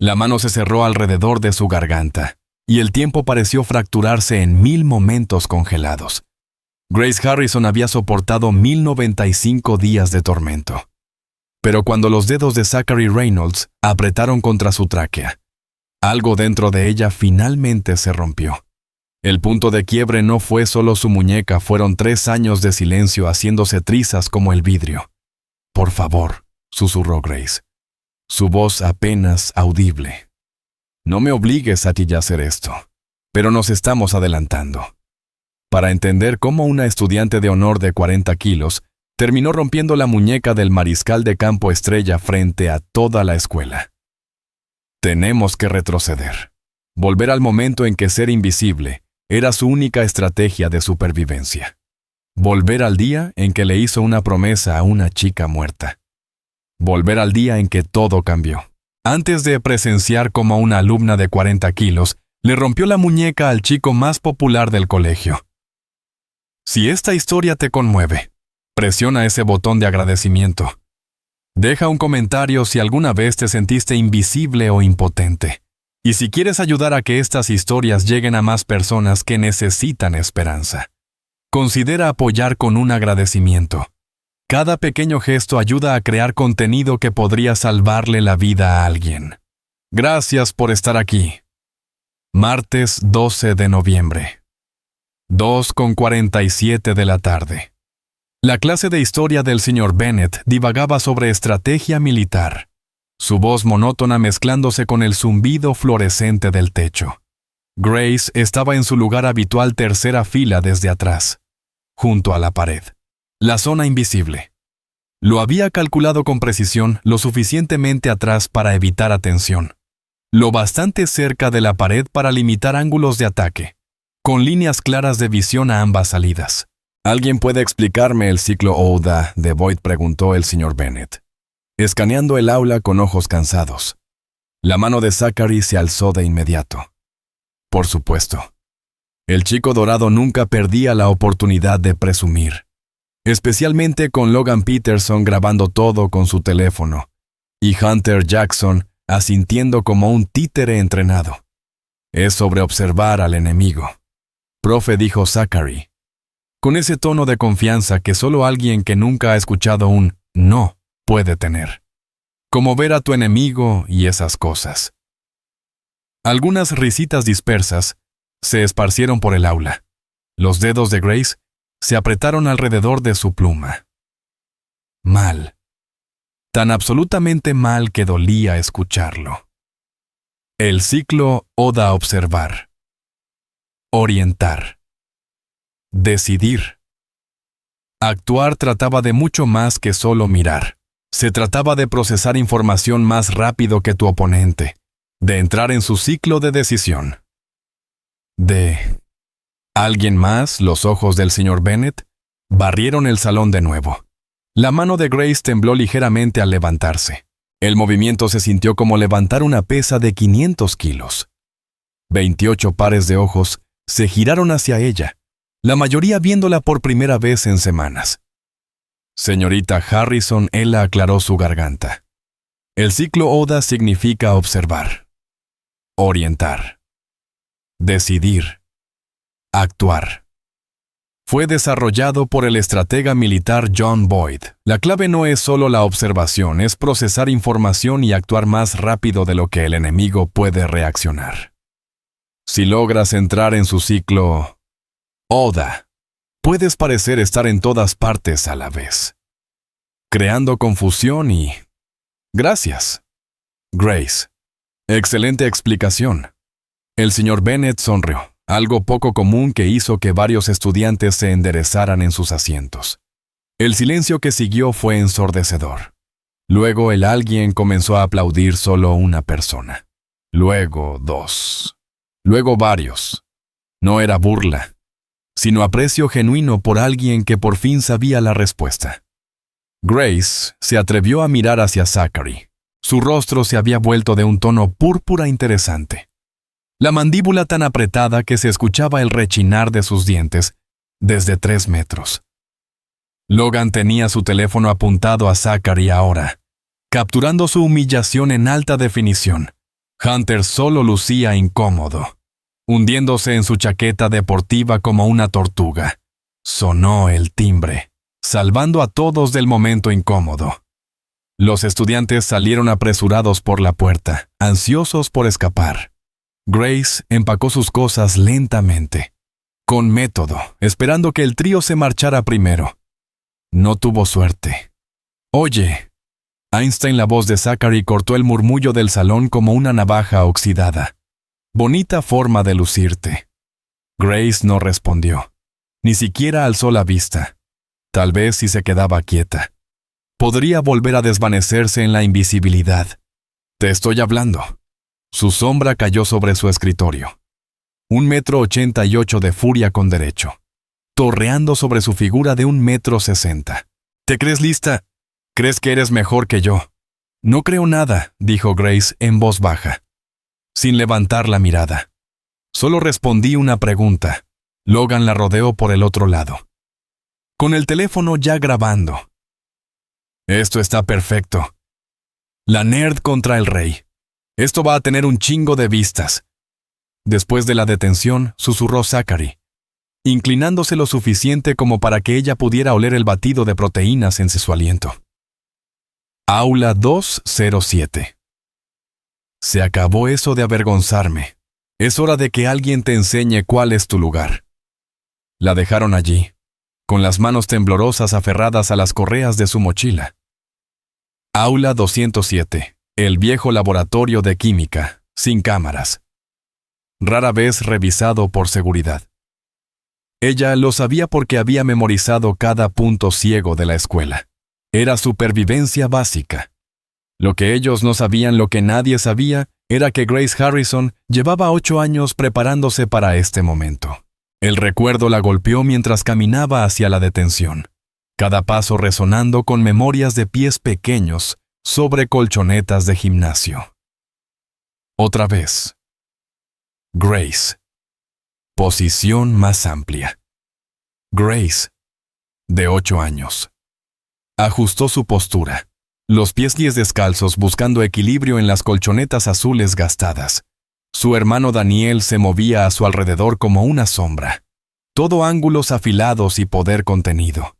La mano se cerró alrededor de su garganta, y el tiempo pareció fracturarse en 1000 momentos congelados. Grace Harrison había soportado 1095 días de tormento. Pero cuando los dedos de Zachary Reynolds apretaron contra su tráquea, algo dentro de ella finalmente se rompió. El punto de quiebre no fue solo su muñeca, fueron 3 años de silencio haciéndose trizas como el vidrio. «Por favor», susurró Grace, su voz apenas audible. «No me obligues a ti a hacer esto, pero nos estamos adelantando». Para entender cómo una estudiante de honor de 40 kilos terminó rompiendo la muñeca del mariscal de campo estrella frente a toda la escuela. Tenemos que retroceder. Volver al momento en que ser invisible era su única estrategia de supervivencia. Volver al día en que le hizo una promesa a una chica muerta. Volver al día en que todo cambió. Antes de presenciar cómo una alumna de 40 kilos le rompió la muñeca al chico más popular del colegio. Si esta historia te conmueve, presiona ese botón de agradecimiento. Deja un comentario si alguna vez te sentiste invisible o impotente. Y si quieres ayudar a que estas historias lleguen a más personas que necesitan esperanza, considera apoyar con un agradecimiento. Cada pequeño gesto ayuda a crear contenido que podría salvarle la vida a alguien. Gracias por estar aquí. Martes 12 de noviembre. 2:47 de la tarde. La clase de historia del señor Bennett divagaba sobre estrategia militar, su voz monótona mezclándose con el zumbido fluorescente del techo. Grace estaba en su lugar habitual tercera fila desde atrás, junto a la pared, la zona invisible. Lo había calculado con precisión, lo suficientemente atrás para evitar atención, lo bastante cerca de la pared para limitar ángulos de ataque, con líneas claras de visión a ambas salidas. «¿Alguien puede explicarme el ciclo ODA de Boyd?», preguntó el señor Bennett, escaneando el aula con ojos cansados. La mano de Zachary se alzó de inmediato. Por supuesto. El chico dorado nunca perdía la oportunidad de presumir, especialmente con Logan Peterson grabando todo con su teléfono, y Hunter Jackson asintiendo como un títere entrenado. «Es sobre observar al enemigo», profe, dijo Zachary, con ese tono de confianza que solo alguien que nunca ha escuchado un «no» puede tener. Como ver a tu enemigo y esas cosas. Algunas risitas dispersas se esparcieron por el aula. Los dedos de Grace se apretaron alrededor de su pluma. Mal. Tan absolutamente mal que dolía escucharlo. El ciclo Oda observar. Orientar. Decidir. Actuar trataba de mucho más que solo mirar. Se trataba de procesar información más rápido que tu oponente, de entrar en su ciclo de decisión. ¿Alguien más? Los ojos del señor Bennett barrieron el salón de nuevo. La mano de Grace tembló ligeramente al levantarse. El movimiento se sintió como levantar una pesa de 500 kilos. 28 pares de ojos se giraron hacia ella, la mayoría viéndola por primera vez en semanas. Señorita Harrison, ella aclaró su garganta. El ciclo ODA significa observar, orientar, decidir, actuar. Fue desarrollado por el estratega militar John Boyd. La clave no es solo la observación, es procesar información y actuar más rápido de lo que el enemigo puede reaccionar. Si logras entrar en su ciclo ODA, puedes parecer estar en todas partes a la vez, creando confusión y... Gracias, Grace. Excelente explicación. El señor Bennett sonrió, algo poco común que hizo que varios estudiantes se enderezaran en sus asientos. El silencio que siguió fue ensordecedor. Luego el alguien comenzó a aplaudir solo una persona. Luego 2. Luego varios. No era burla, sino aprecio genuino por alguien que por fin sabía la respuesta. Grace se atrevió a mirar hacia Zachary. Su rostro se había vuelto de un tono púrpura interesante. La mandíbula tan apretada que se escuchaba el rechinar de sus dientes desde 3 metros. Logan tenía su teléfono apuntado a Zachary ahora, capturando su humillación en alta definición. Hunter solo lucía incómodo, hundiéndose en su chaqueta deportiva como una tortuga. Sonó el timbre, salvando a todos del momento incómodo. Los estudiantes salieron apresurados por la puerta, ansiosos por escapar. Grace empacó sus cosas lentamente, con método, esperando que el trío se marchara primero. No tuvo suerte. «Oye». Einstein, la voz de Zachary, cortó el murmullo del salón como una navaja oxidada. «Bonita forma de lucirte». Grace no respondió. Ni siquiera alzó la vista. Tal vez si se quedaba quieta, podría volver a desvanecerse en la invisibilidad. «Te estoy hablando». Su sombra cayó sobre su escritorio. 1,88 m de furia con derecho, torreando sobre su figura de 1,60 m. «¿Te crees lista? ¿Crees que eres mejor que yo?» «No creo nada», dijo Grace en voz baja, sin levantar la mirada. «Solo respondí una pregunta». Logan la rodeó por el otro lado, con el teléfono ya grabando. «Esto está perfecto. La nerd contra el rey. Esto va a tener un chingo de vistas». Después de la detención, susurró Zachary, inclinándose lo suficiente como para que ella pudiera oler el batido de proteínas en su aliento. Aula 207. «Se acabó eso de avergonzarme. Es hora de que alguien te enseñe cuál es tu lugar». La dejaron allí, con las manos temblorosas aferradas a las correas de su mochila. Aula 207. El viejo laboratorio de química, sin cámaras. Rara vez revisado por seguridad. Ella lo sabía porque había memorizado cada punto ciego de la escuela. Era supervivencia básica. Lo que ellos no sabían, lo que nadie sabía, era que Grace Harrison llevaba 8 años preparándose para este momento. El recuerdo la golpeó mientras caminaba hacia la detención, cada paso resonando con memorias de pies pequeños sobre colchonetas de gimnasio. Otra vez. Grace. Posición más amplia. Grace, de 8 años. Ajustó su postura, los pies descalzos buscando equilibrio en las colchonetas azules gastadas. Su hermano Daniel se movía a su alrededor como una sombra, todo ángulos afilados y poder contenido,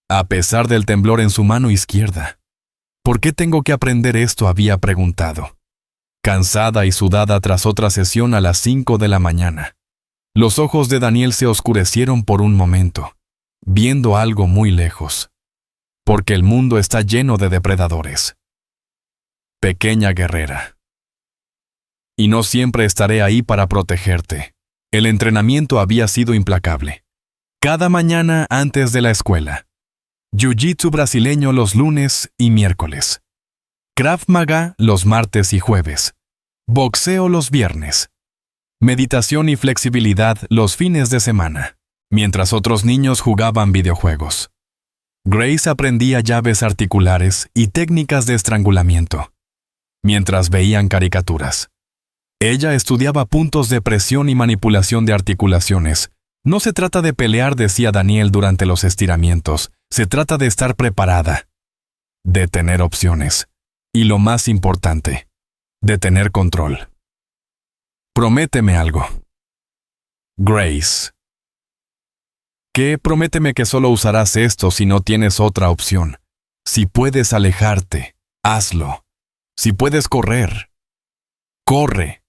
a pesar del temblor en su mano izquierda. «¿Por qué tengo que aprender esto?», había preguntado, cansada y sudada tras otra sesión a las 5 de la mañana. Los ojos de Daniel se oscurecieron por un momento, viendo algo muy lejos, porque el mundo está lleno de depredadores. «Pequeña guerrera. Y no siempre estaré ahí para protegerte». El entrenamiento había sido implacable. Cada mañana antes de la escuela. Jiu-jitsu brasileño los lunes y miércoles. Krav Maga los martes y jueves. Boxeo los viernes. Meditación y flexibilidad los fines de semana, mientras otros niños jugaban videojuegos. Grace aprendía llaves articulares y técnicas de estrangulamiento, mientras veían caricaturas. Ella estudiaba puntos de presión y manipulación de articulaciones. «No se trata de pelear», decía Daniel durante los estiramientos. «Se trata de estar preparada, de tener opciones. Y lo más importante, de tener control. Prométeme algo». Grace. «¿Qué? Prométeme que solo usarás esto si no tienes otra opción. Si puedes alejarte, hazlo. Si puedes correr, corre.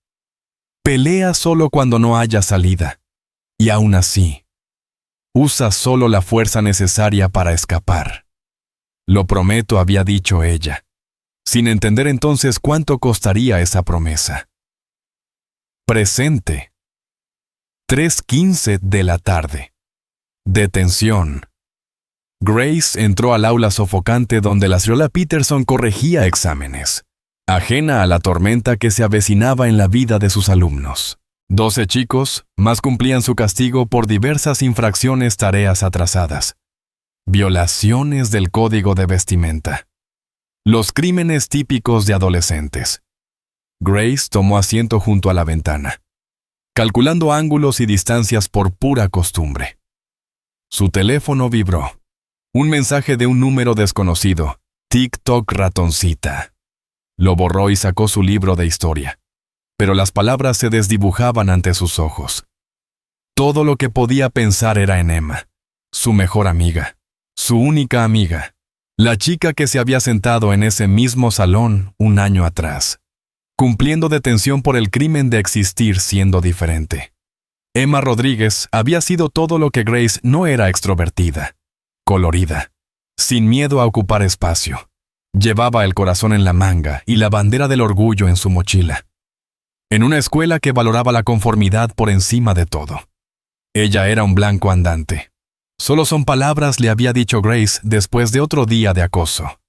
Pelea solo cuando no haya salida. Y aún así, usa solo la fuerza necesaria para escapar». «Lo prometo», había dicho ella, sin entender entonces cuánto costaría esa promesa. Presente. 3:15 de la tarde. Detención. Grace entró al aula sofocante donde la señora Peterson corregía exámenes, ajena a la tormenta que se avecinaba en la vida de sus alumnos. 12 chicos más cumplían su castigo por diversas infracciones, tareas atrasadas, violaciones del código de vestimenta, los crímenes típicos de adolescentes. Grace tomó asiento junto a la ventana, calculando ángulos y distancias por pura costumbre. Su teléfono vibró. Un mensaje de un número desconocido. «TikTok ratoncita». Lo borró y sacó su libro de historia. pero las palabras se desdibujaban ante sus ojos. Todo lo que podía pensar era en Emma, su mejor amiga, su única amiga, la chica que se había sentado en ese mismo salón un año atrás, cumpliendo detención por el crimen de existir siendo diferente. Emma Rodríguez había sido todo lo que Grace no era: extrovertida, colorida, sin miedo a ocupar espacio. Llevaba el corazón en la manga y la bandera del orgullo en su mochila. En una escuela que valoraba la conformidad por encima de todo. Ella era un blanco andante. Solo son palabras, le había dicho Grace después de otro día de acoso.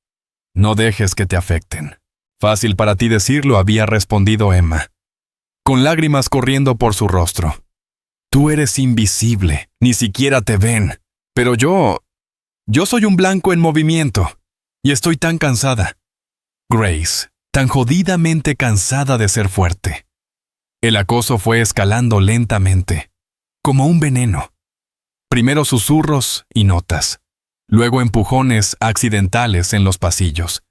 No dejes que te afecten. Fácil para ti decirlo, había respondido Emma, con lágrimas corriendo por su rostro. Tú eres invisible, ni siquiera te ven. Pero yo soy un blanco en movimiento, y estoy tan cansada. Grace, tan jodidamente cansada de ser fuerte. El acoso fue escalando lentamente, como un veneno. Primero susurros y notas, luego empujones accidentales en los pasillos,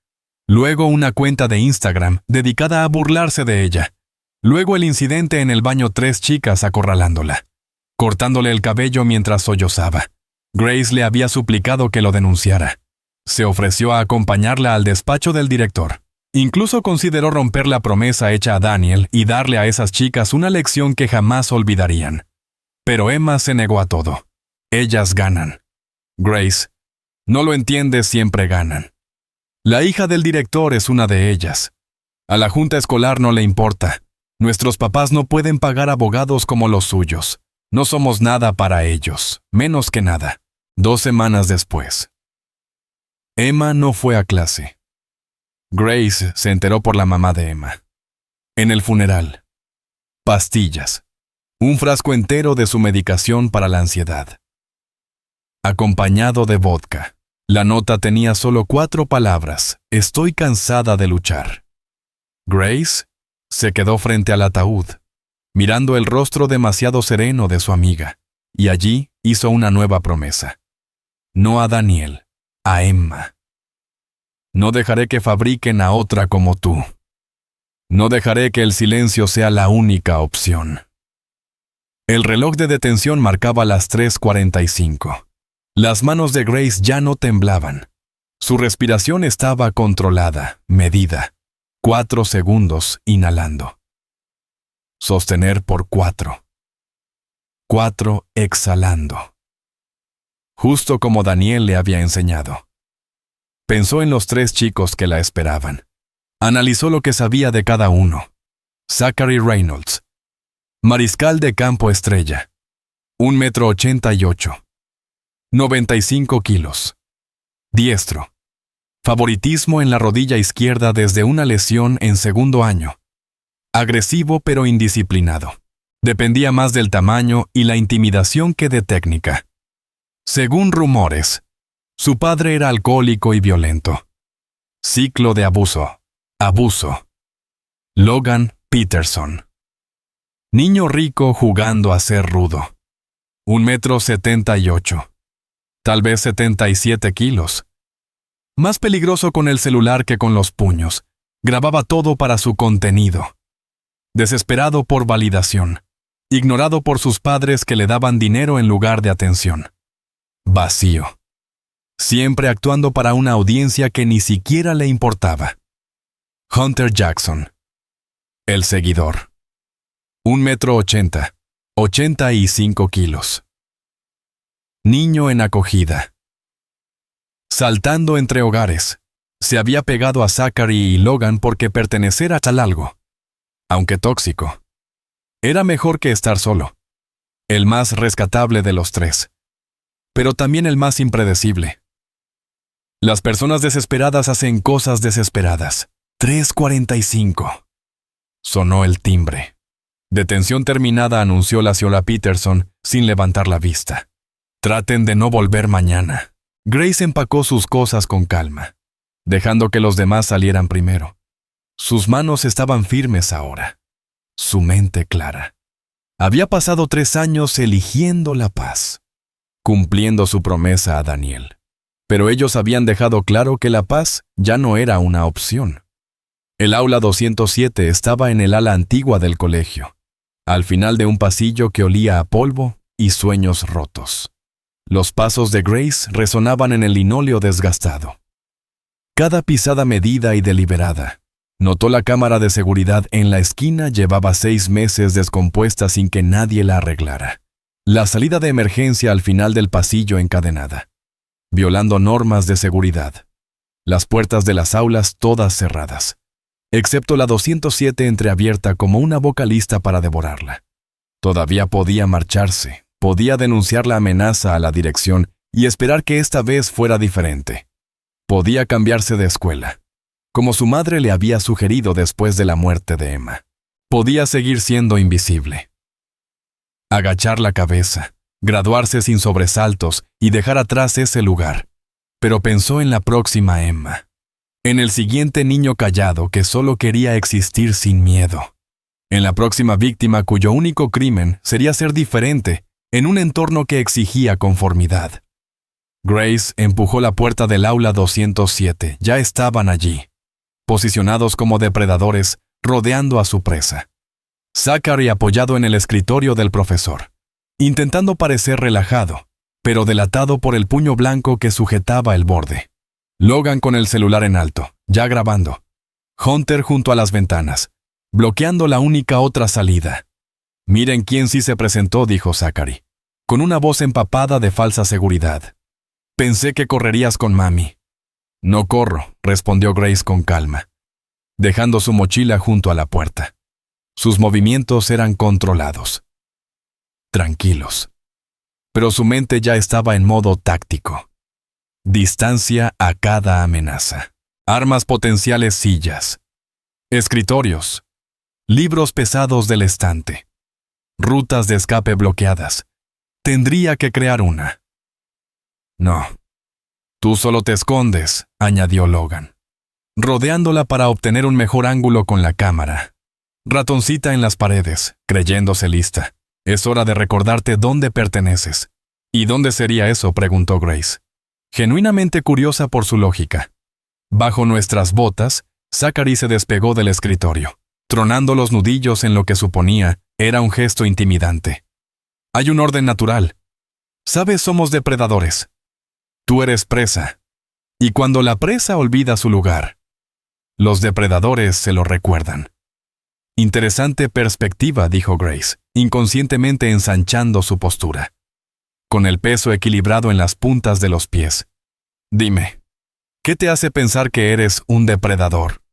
luego una cuenta de Instagram dedicada a burlarse de ella, luego el incidente en el baño, 3 chicas acorralándola, cortándole el cabello mientras sollozaba. Grace le había suplicado que lo denunciara. Se ofreció a acompañarla al despacho del director. Incluso consideró romper la promesa hecha a Daniel y darle a esas chicas una lección que jamás olvidarían. Pero Emma se negó a todo. Ellas ganan. Grace, no lo entiendes, siempre ganan. La hija del director es una de ellas. A la junta escolar no le importa. Nuestros papás no pueden pagar abogados como los suyos. No somos nada para ellos, menos que nada. 2 semanas después. Emma no fue a clase. Grace se enteró por la mamá de Emma. En el funeral. Pastillas. Un frasco entero de su medicación para la ansiedad. Acompañado de vodka. La nota tenía solo 4 palabras. Estoy cansada de luchar. Grace se quedó frente al ataúd, mirando el rostro demasiado sereno de su amiga, y allí hizo una nueva promesa. No a Daniel, a Emma. No dejaré que fabriquen a otra como tú. No dejaré que el silencio sea la única opción. El reloj de detención marcaba las 3:45. Las manos de Grace ya no temblaban. Su respiración estaba controlada, medida. 4 segundos inhalando. Sostener por 4. 4 exhalando. Justo como Daniel le había enseñado. Pensó en los 3 chicos que la esperaban. Analizó lo que sabía de cada uno. Zachary Reynolds. Mariscal de campo estrella. 1,88 m. 95 kilos. Diestro. Favoritismo en la rodilla izquierda desde una lesión en 2º año. Agresivo pero indisciplinado. Dependía más del tamaño y la intimidación que de técnica. Según rumores, su padre era alcohólico y violento. Ciclo de abuso. Abuso. Logan Peterson. Niño rico jugando a ser rudo. 1,78 m. Tal vez 77 kilos. Más peligroso con el celular que con los puños. Grababa todo para su contenido. Desesperado por validación. Ignorado por sus padres que le daban dinero en lugar de atención. Vacío. Siempre actuando para una audiencia que ni siquiera le importaba. Hunter Jackson. El seguidor. 1,80 m. 85 kilos. Niño en acogida. Saltando entre hogares. Se había pegado a Zachary y Logan porque pertenecer a tal algo, aunque tóxico, era mejor que estar solo. El más rescatable de los 3. Pero también el más impredecible. Las personas desesperadas hacen cosas desesperadas. 3:45. Sonó el timbre. Detención terminada, anunció la señora Peterson sin levantar la vista. Traten de no volver mañana. Grace empacó sus cosas con calma, dejando que los demás salieran primero. Sus manos estaban firmes ahora. Su mente clara. Había pasado 3 años eligiendo la paz, cumpliendo su promesa a Daniel. Pero ellos habían dejado claro que la paz ya no era una opción. El aula 207 estaba en el ala antigua del colegio, al final de un pasillo que olía a polvo y sueños rotos. Los pasos de Grace resonaban en el linóleo desgastado. Cada pisada medida y deliberada. Notó la cámara de seguridad en la esquina llevaba 6 meses descompuesta sin que nadie la arreglara. La salida de emergencia al final del pasillo encadenada, violando normas de seguridad. Las puertas de las aulas todas cerradas, excepto la 207 entreabierta como una boca lista para devorarla. Todavía podía marcharse, podía denunciar la amenaza a la dirección y esperar que esta vez fuera diferente. Podía cambiarse de escuela, como su madre le había sugerido después de la muerte de Emma. Podía seguir siendo invisible. Agachar la cabeza, graduarse sin sobresaltos y dejar atrás ese lugar. Pero pensó en la próxima Emma, en el siguiente niño callado que solo quería existir sin miedo, en la próxima víctima cuyo único crimen sería ser diferente en un entorno que exigía conformidad. Grace empujó la puerta del aula 207. Ya estaban allí, posicionados como depredadores, rodeando a su presa. Zachary apoyado en el escritorio del profesor, intentando parecer relajado, pero delatado por el puño blanco que sujetaba el borde. Logan con el celular en alto, ya grabando. Hunter junto a las ventanas, bloqueando la única otra salida. «Miren quién sí se presentó», dijo Zachary, con una voz empapada de falsa seguridad. «Pensé que correrías con mami». «No corro», respondió Grace con calma, dejando su mochila junto a la puerta. Sus movimientos eran controlados, tranquilos. Pero su mente ya estaba en modo táctico. Distancia a cada amenaza. Armas potenciales, sillas. Escritorios. Libros pesados del estante. Rutas de escape bloqueadas. Tendría que crear una. «No. Tú solo te escondes», añadió Logan, rodeándola para obtener un mejor ángulo con la cámara. Ratoncita en las paredes, creyéndose lista. «Es hora de recordarte dónde perteneces». «¿Y dónde sería eso?», preguntó Grace, genuinamente curiosa por su lógica. Bajo nuestras botas, Zachary se despegó del escritorio, tronando los nudillos en lo que suponía era un gesto intimidante. «Hay un orden natural. Sabes, somos depredadores. Tú eres presa. Y cuando la presa olvida su lugar, los depredadores se lo recuerdan». «Interesante perspectiva», dijo Grace, inconscientemente ensanchando su postura, con el peso equilibrado en las puntas de los pies. «Dime, ¿qué te hace pensar que eres un depredador?»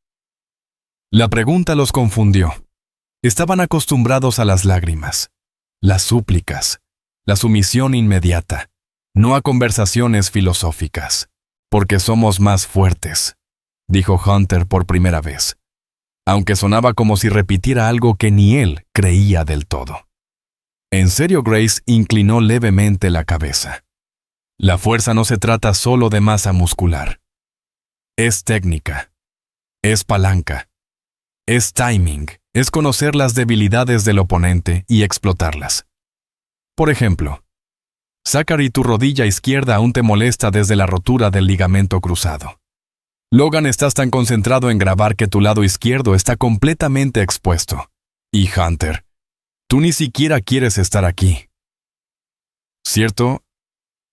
La pregunta los confundió. Estaban acostumbrados a las lágrimas, las súplicas, la sumisión inmediata, no a conversaciones filosóficas. «Porque somos más fuertes», dijo Hunter por primera vez, aunque sonaba como si repitiera algo que ni él creía del todo. En serio, Grace inclinó levemente la cabeza. La fuerza no se trata solo de masa muscular. Es técnica, es palanca, es timing, es conocer las debilidades del oponente y explotarlas. Por ejemplo, Zachary, tu rodilla izquierda aún te molesta desde la rotura del ligamento cruzado. Logan, estás tan concentrado en grabar que tu lado izquierdo está completamente expuesto. Y Hunter, tú ni siquiera quieres estar aquí. ¿Cierto?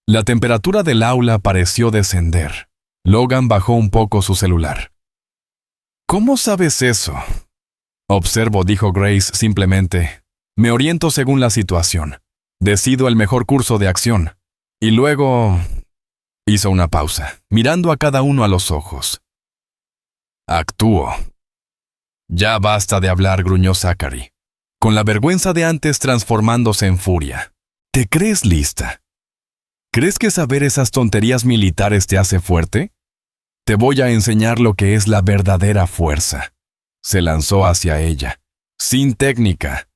La temperatura del aula pareció descender. Logan bajó un poco su celular. «¿Cómo sabes eso?» «Observo», dijo Grace simplemente. «Me oriento según la situación. Decido el mejor curso de acción. Y luego...» Hizo una pausa, mirando a cada uno a los ojos. «Actúo». «Ya basta de hablar», gruñó Zachary, con la vergüenza de antes transformándose en furia. «¿Te crees lista? ¿Crees que saber esas tonterías militares te hace fuerte? Te voy a enseñar lo que es la verdadera fuerza». Se lanzó hacia ella, sin técnica,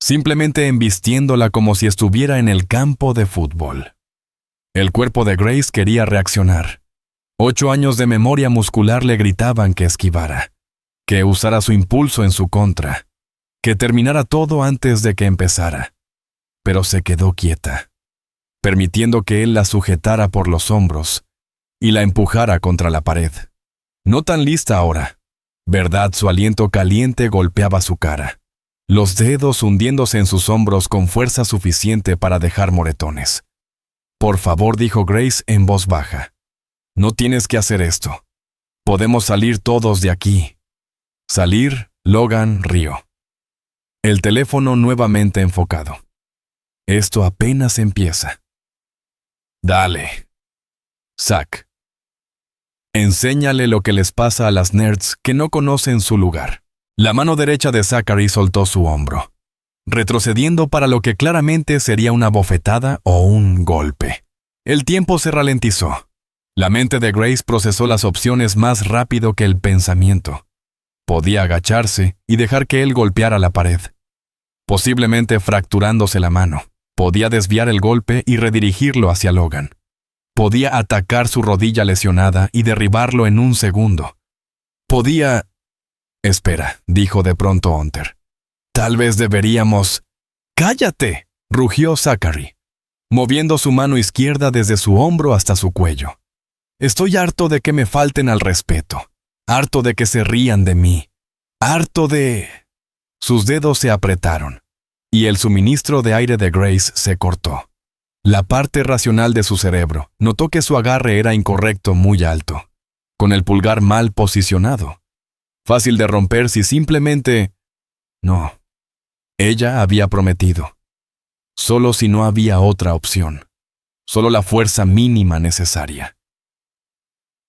simplemente embistiéndola como si estuviera en el campo de fútbol. El cuerpo de Grace quería reaccionar. 8 años de memoria muscular le gritaban que esquivara, que usara su impulso en su contra, que terminara todo antes de que empezara. Pero se quedó quieta, permitiendo que él la sujetara por los hombros y la empujara contra la pared. No tan lista ahora, Verdad, su aliento caliente golpeaba su cara, los dedos hundiéndose en sus hombros con fuerza suficiente para dejar moretones. Por favor, dijo Grace en voz baja. No tienes que hacer esto. Podemos salir todos de aquí. Salir, Logan rió. El teléfono nuevamente enfocado. Esto apenas empieza. Dale. Zack. Enséñale lo que les pasa a las nerds que no conocen su lugar. La mano derecha de Zachary soltó su hombro, retrocediendo para lo que claramente sería una bofetada o un golpe. El tiempo se ralentizó. La mente de Grace procesó las opciones más rápido que el pensamiento. Podía agacharse y dejar que él golpeara la pared, posiblemente fracturándose la mano. Podía desviar el golpe y redirigirlo hacia Logan. Podía atacar su rodilla lesionada y derribarlo en un segundo. Podía... Espera, dijo de pronto Hunter. Tal vez deberíamos... ¡Cállate!, rugió Zachary, moviendo su mano izquierda desde su hombro hasta su cuello. Estoy harto de que me falten al respeto. Harto de que se rían de mí. Harto de... Sus dedos se apretaron, y el suministro de aire de Grace se cortó. La parte racional de su cerebro notó que su agarre era incorrecto muy alto, con el pulgar mal posicionado. Fácil de romper si simplemente... No. Ella había prometido. Solo si no había otra opción. Solo la fuerza mínima necesaria.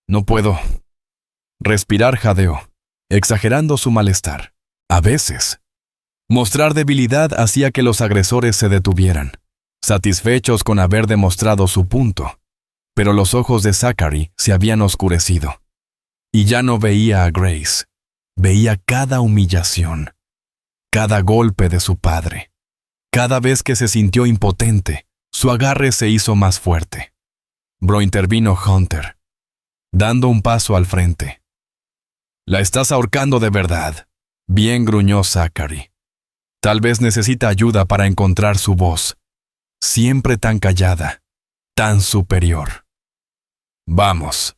No puedo. Respirar jadeó, exagerando su malestar. A veces, mostrar debilidad hacía que los agresores se detuvieran, satisfechos con haber demostrado su punto. Pero los ojos de Zachary se habían oscurecido. Y ya no veía a Grace. Veía cada humillación, cada golpe de su padre. Cada vez que se sintió impotente, su agarre se hizo más fuerte. Intervino Hunter, dando un paso al frente. «La estás ahorcando de verdad», bien gruñó Zachary. Tal vez necesita ayuda para encontrar su voz. Siempre tan callada, tan superior. «Vamos.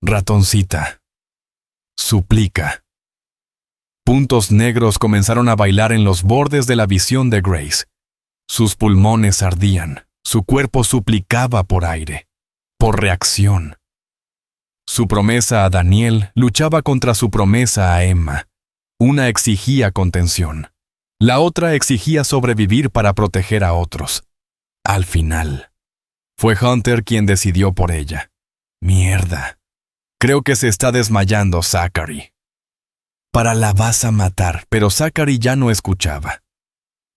Ratoncita», suplica. Puntos negros comenzaron a bailar en los bordes de la visión de Grace. Sus pulmones ardían, su cuerpo suplicaba por aire, por reacción. Su promesa a Daniel luchaba contra su promesa a Emma. Una exigía contención. La otra exigía sobrevivir para proteger a otros. Al final, fue Hunter quien decidió por ella. Mierda. Creo que se está desmayando, Zachary. Para la vas a matar, pero Zachary ya no escuchaba.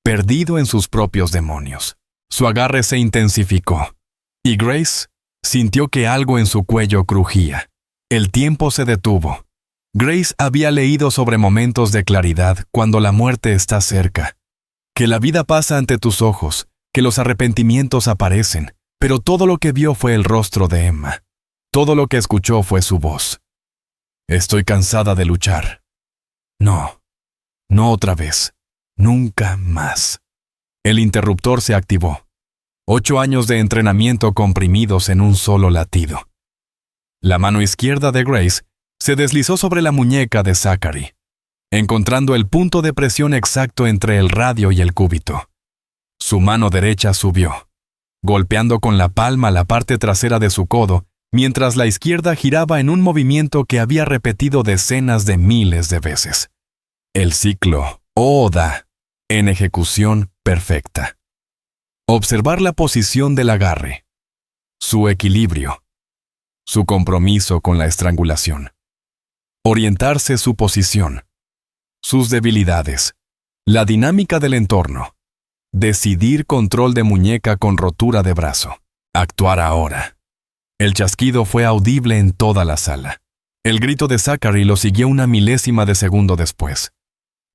Perdido en sus propios demonios, su agarre se intensificó, y Grace sintió que algo en su cuello crujía. El tiempo se detuvo. Grace había leído sobre momentos de claridad cuando la muerte está cerca. Que la vida pasa ante tus ojos, que los arrepentimientos aparecen, pero todo lo que vio fue el rostro de Emma. Todo lo que escuchó fue su voz. Estoy cansada de luchar. No, no otra vez. Nunca más. El interruptor se activó. 8 años de entrenamiento comprimidos en un solo latido. La mano izquierda de Grace se deslizó sobre la muñeca de Zachary, encontrando el punto de presión exacto entre el radio y el cúbito. Su mano derecha subió, golpeando con la palma la parte trasera de su codo, mientras la izquierda giraba en un movimiento que había repetido decenas de miles de veces. El ciclo Oda, en ejecución perfecta. Observar la posición del agarre, su equilibrio, su compromiso con la estrangulación. Orientarse su posición, sus debilidades, la dinámica del entorno. Decidir control de muñeca con rotura de brazo. Actuar ahora. El chasquido fue audible en toda la sala. El grito de Zachary lo siguió una milésima de segundo después.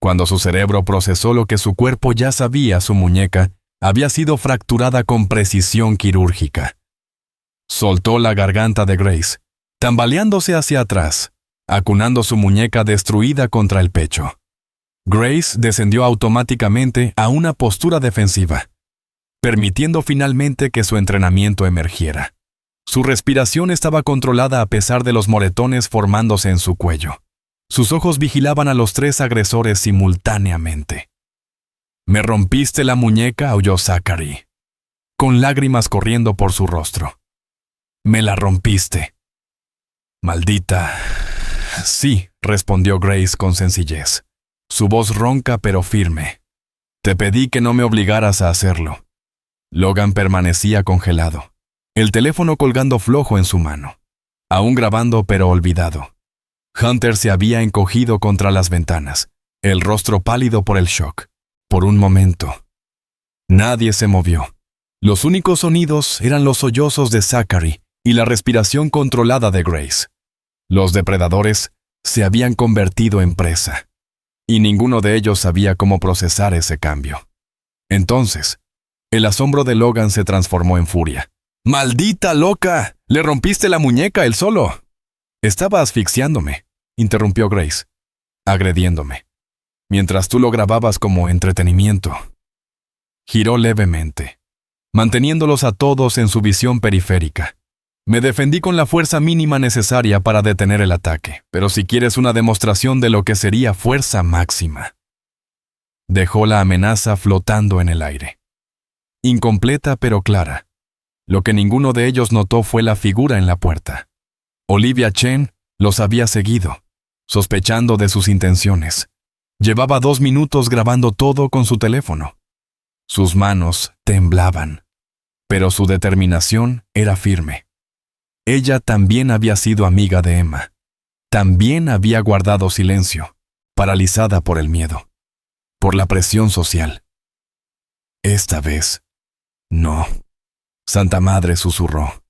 Cuando su cerebro procesó lo que su cuerpo ya sabía, su muñeca había sido fracturada con precisión quirúrgica. Soltó la garganta de Grace, tambaleándose hacia atrás, acunando su muñeca destruida contra el pecho. Grace descendió automáticamente a una postura defensiva, permitiendo finalmente que su entrenamiento emergiera. Su respiración estaba controlada a pesar de los moretones formándose en su cuello. Sus ojos vigilaban a los 3 agresores simultáneamente. «Me rompiste la muñeca», aulló Zachary, con lágrimas corriendo por su rostro. «Me la rompiste». «Maldita». «Sí», respondió Grace con sencillez, su voz ronca pero firme. «Te pedí que no me obligaras a hacerlo». Logan permanecía congelado, el teléfono colgando flojo en su mano, aún grabando pero olvidado. Hunter se había encogido contra las ventanas, el rostro pálido por el shock. Por un momento. Nadie se movió. Los únicos sonidos eran los sollozos de Zachary y la respiración controlada de Grace. Los depredadores se habían convertido en presa, y ninguno de ellos sabía cómo procesar ese cambio. Entonces, el asombro de Logan se transformó en furia. «¡Maldita loca! ¡Le rompiste la muñeca él solo!» «Estaba asfixiándome», interrumpió Grace, agrediéndome, mientras tú lo grababas como entretenimiento. Giró levemente, manteniéndolos a todos en su visión periférica. Me defendí con la fuerza mínima necesaria para detener el ataque, pero si quieres una demostración de lo que sería fuerza máxima. Dejó la amenaza flotando en el aire. Incompleta pero clara. Lo que ninguno de ellos notó fue la figura en la puerta. Olivia Chen los había seguido, sospechando de sus intenciones. Llevaba 2 minutos grabando todo con su teléfono. Sus manos temblaban, pero su determinación era firme. Ella también había sido amiga de Emma. También había guardado silencio, paralizada por el miedo, por la presión social. Esta vez, no. Santa Madre, susurró,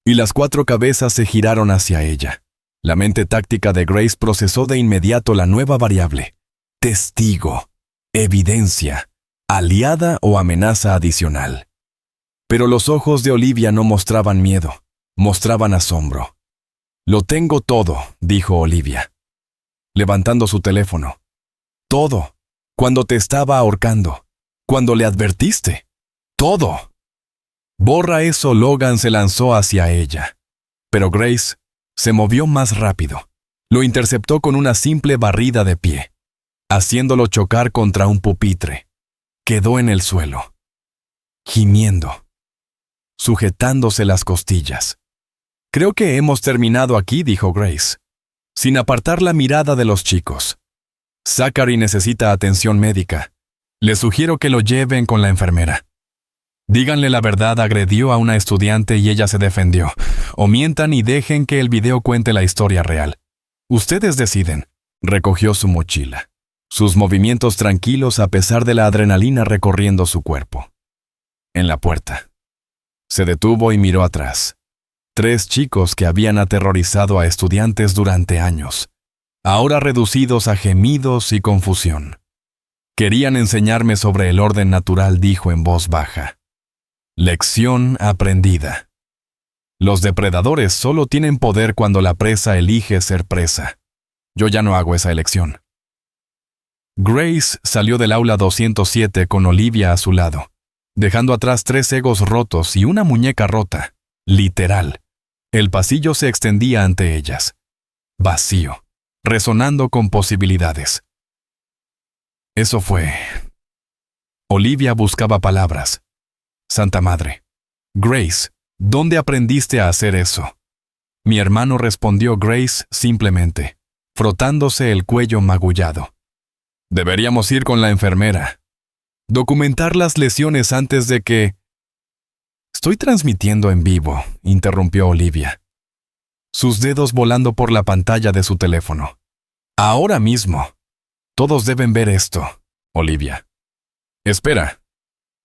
y las 4 cabezas se giraron hacia ella. La mente táctica de Grace procesó de inmediato la nueva variable. Testigo, evidencia, aliada o amenaza adicional. Pero los ojos de Olivia no mostraban miedo, mostraban asombro. «Lo tengo todo», dijo Olivia, levantando su teléfono. «Todo, cuando te estaba ahorcando, cuando le advertiste. Todo». «Borra eso», Logan se lanzó hacia ella. Pero Grace se movió más rápido. Lo interceptó con una simple barrida de pie, haciéndolo chocar contra un pupitre. Quedó en el suelo, gimiendo, sujetándose las costillas. «Creo que hemos terminado aquí», dijo Grace, sin apartar la mirada de los chicos. «Zachary necesita atención médica. Le sugiero que lo lleven con la enfermera. Díganle la verdad, agredió a una estudiante y ella se defendió. O mientan y dejen que el video cuente la historia real. Ustedes deciden». Recogió su mochila, sus movimientos tranquilos a pesar de la adrenalina recorriendo su cuerpo. En la puerta. Se detuvo y miró atrás. 3 chicos que habían aterrorizado a estudiantes durante años, ahora reducidos a gemidos y confusión. «Querían enseñarme sobre el orden natural», dijo en voz baja. Lección aprendida. Los depredadores solo tienen poder cuando la presa elige ser presa. Yo ya no hago esa elección. Grace salió del aula 207 con Olivia a su lado, dejando atrás 3 egos rotos y una muñeca rota. Literal. El pasillo se extendía ante ellas. Vacío, resonando con posibilidades. Eso fue. Olivia buscaba palabras. «Santa Madre. Grace, ¿dónde aprendiste a hacer eso?» Mi hermano, respondió Grace simplemente, frotándose el cuello magullado. «Deberíamos ir con la enfermera. Documentar las lesiones antes de que...» «Estoy transmitiendo en vivo», interrumpió Olivia, sus dedos volando por la pantalla de su teléfono. «Ahora mismo. Todos deben ver esto, Olivia». «Espera».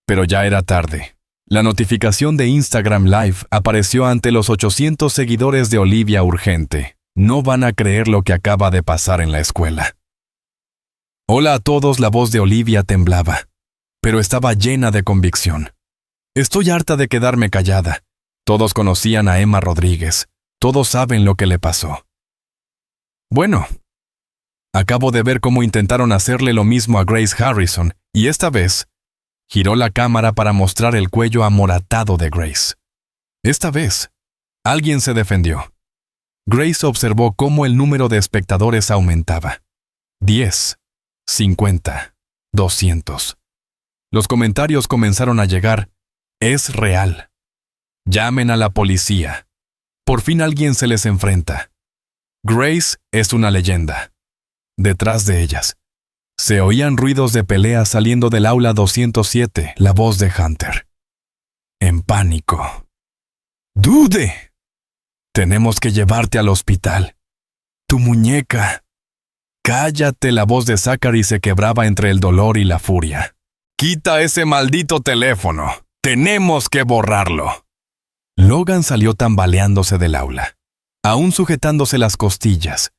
Pero ya era tarde. La notificación de Instagram Live apareció ante los 800 seguidores de Olivia urgente. No van a creer lo que acaba de pasar en la escuela. «Hola a todos», la voz de Olivia temblaba, pero estaba llena de convicción. «Estoy harta de quedarme callada. Todos conocían a Emma Rodríguez. Todos saben lo que le pasó. Bueno, acabo de ver cómo intentaron hacerle lo mismo a Grace Harrison, y esta vez...» Giró la cámara para mostrar el cuello amoratado de Grace. Esta vez, alguien se defendió. Grace observó cómo el número de espectadores aumentaba. 10, 50, 200. Los comentarios comenzaron a llegar. Es real. Llamen a la policía. Por fin alguien se les enfrenta. Grace es una leyenda. Detrás de ellas se oían ruidos de pelea saliendo del aula 207, la voz de Hunter. En pánico. ¡Dude! Tenemos que llevarte al hospital. Tu muñeca. Cállate, la voz de Zachary se quebraba entre el dolor y la furia. Quita ese maldito teléfono. Tenemos que borrarlo. Logan salió tambaleándose del aula, aún sujetándose las costillas.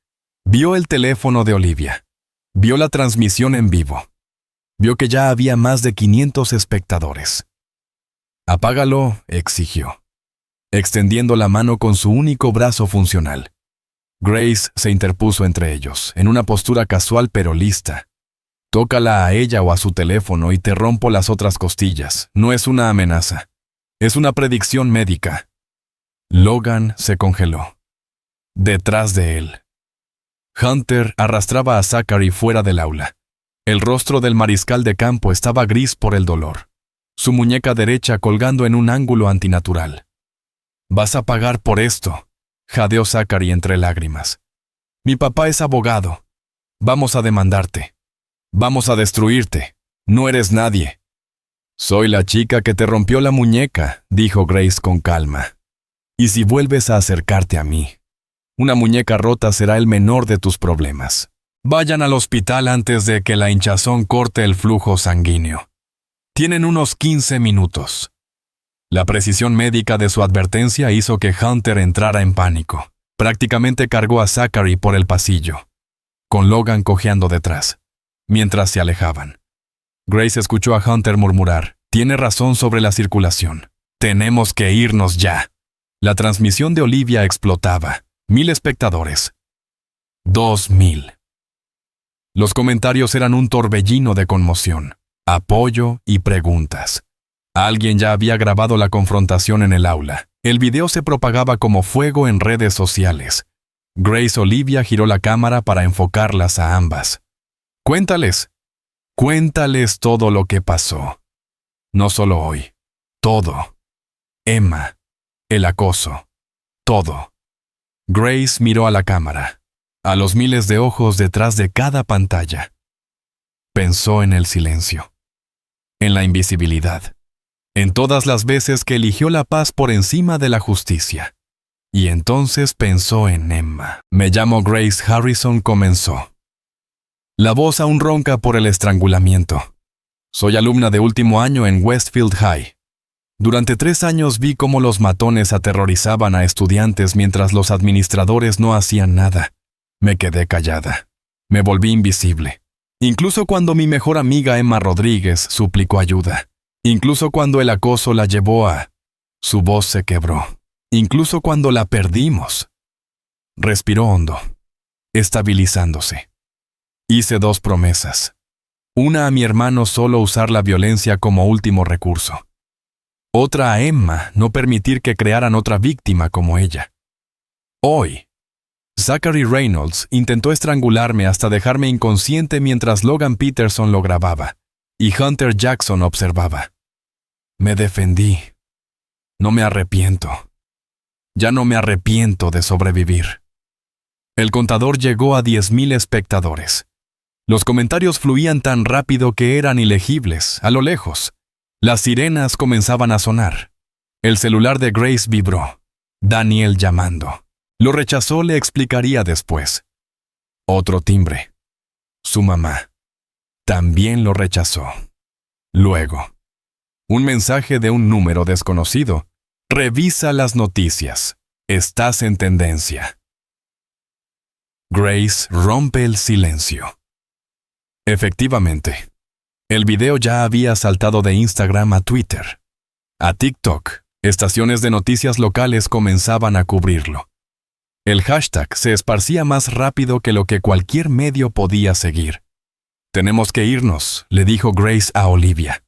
Vio el teléfono de Olivia. Vio la transmisión en vivo. Vio que ya había más de 500 espectadores. Apágalo, exigió, extendiendo la mano con su único brazo funcional. Grace se interpuso entre ellos, en una postura casual pero lista. Tócala a ella o a su teléfono y te rompo las otras costillas. No es una amenaza. Es una predicción médica. Logan se congeló. Detrás de él. Hunter arrastraba a Zachary fuera del aula. El rostro del mariscal de campo estaba gris por el dolor. Su muñeca derecha colgando en un ángulo antinatural. «Vas a pagar por esto», jadeó Zachary entre lágrimas. «Mi papá es abogado. Vamos a demandarte. Vamos a destruirte. No eres nadie». «Soy la chica que te rompió la muñeca», dijo Grace con calma. «Y si vuelves a acercarte a mí, una muñeca rota será el menor de tus problemas. Vayan al hospital antes de que la hinchazón corte el flujo sanguíneo. Tienen unos 15 minutos». La precisión médica de su advertencia hizo que Hunter entrara en pánico. Prácticamente cargó a Zachary por el pasillo, con Logan cojeando detrás, mientras se alejaban. Grace escuchó a Hunter murmurar: «Tiene razón sobre la circulación. Tenemos que irnos ya». La transmisión de Olivia explotaba. 1000 espectadores. 2000. Los comentarios eran un torbellino de conmoción, apoyo y preguntas. Alguien ya había grabado la confrontación en el aula. El video se propagaba como fuego en redes sociales. Grace Olivia giró la cámara para enfocarlas a ambas. «Cuéntales todo lo que pasó. No solo hoy. Todo. Emma. El acoso. Todo». Grace miró a la cámara, a los miles de ojos detrás de cada pantalla. Pensó en el silencio, en la invisibilidad, en todas las veces que eligió la paz por encima de la justicia. Y entonces pensó en Emma. «Me llamo Grace Harrison», comenzó. La voz aún ronca por el estrangulamiento. «Soy alumna de último año en Westfield High. Durante 3 años vi cómo los matones aterrorizaban a estudiantes mientras los administradores no hacían nada. Me quedé callada. Me volví invisible. Incluso cuando mi mejor amiga Emma Rodríguez suplicó ayuda. Incluso cuando el acoso la llevó a...». Su voz se quebró. «Incluso cuando la perdimos». Respiró hondo, estabilizándose. «Hice 2 promesas. Una a mi hermano, solo usar la violencia como último recurso. Otra a Emma, no permitir que crearan otra víctima como ella. Hoy, Zachary Reynolds intentó estrangularme hasta dejarme inconsciente mientras Logan Peterson lo grababa y Hunter Jackson observaba. Me defendí. No me arrepiento. Ya no me arrepiento de sobrevivir». El contador llegó a 10,000 espectadores. Los comentarios fluían tan rápido que eran ilegibles, a lo lejos. Las sirenas comenzaban a sonar. El celular de Grace vibró. Daniel llamando. Lo rechazó, le explicaría después. Otro timbre. Su mamá. También lo rechazó. Luego, un mensaje de un número desconocido. «Revisa las noticias. Estás en tendencia». Grace rompe el silencio. Efectivamente, el video ya había saltado de Instagram a Twitter. A TikTok, estaciones de noticias locales comenzaban a cubrirlo. El hashtag se esparcía más rápido que lo que cualquier medio podía seguir. «Tenemos que irnos», le dijo Grace a Olivia.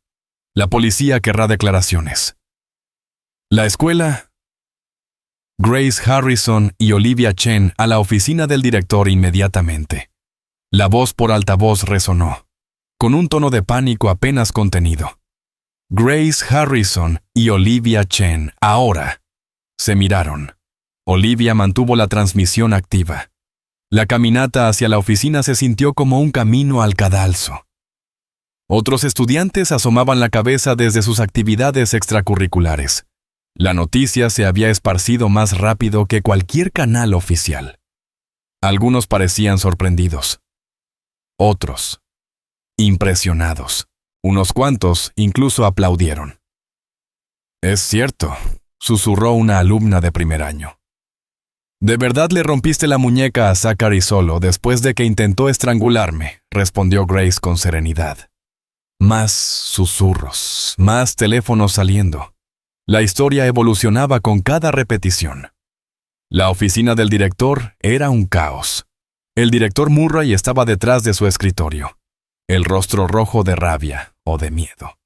«La policía querrá declaraciones». La escuela Grace Harrison y Olivia Chen a la oficina del director inmediatamente. La voz por altavoz resonó, con un tono de pánico apenas contenido. Grace Harrison y Olivia Chen, ahora. Se miraron. Olivia mantuvo la transmisión activa. La caminata hacia la oficina se sintió como un camino al cadalso. Otros estudiantes asomaban la cabeza desde sus actividades extracurriculares. La noticia se había esparcido más rápido que cualquier canal oficial. Algunos parecían sorprendidos. Otros, impresionados. Unos cuantos incluso aplaudieron. «Es cierto», susurró una alumna de primer año. «¿De verdad le rompiste la muñeca a Zachary solo después de que intentó estrangularme?», respondió Grace con serenidad. Más susurros, más teléfonos saliendo. La historia evolucionaba con cada repetición. La oficina del director era un caos. El director Murray estaba detrás de su escritorio, el rostro rojo de rabia o de miedo.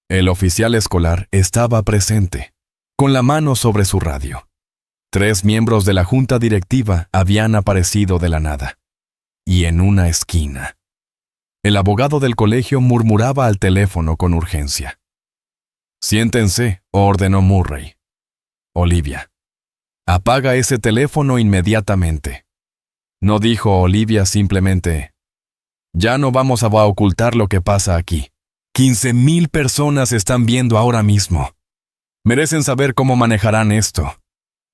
El oficial escolar estaba presente, con la mano sobre su radio. 3 miembros de la junta directiva habían aparecido de la nada. Y en una esquina, el abogado del colegio murmuraba al teléfono con urgencia. «Siéntense», ordenó Murray. «Olivia, apaga ese teléfono inmediatamente». No dijo Olivia simplemente, «Ya no vamos a ocultar lo que pasa aquí. 15,000 personas están viendo ahora mismo. Merecen saber cómo manejarán esto».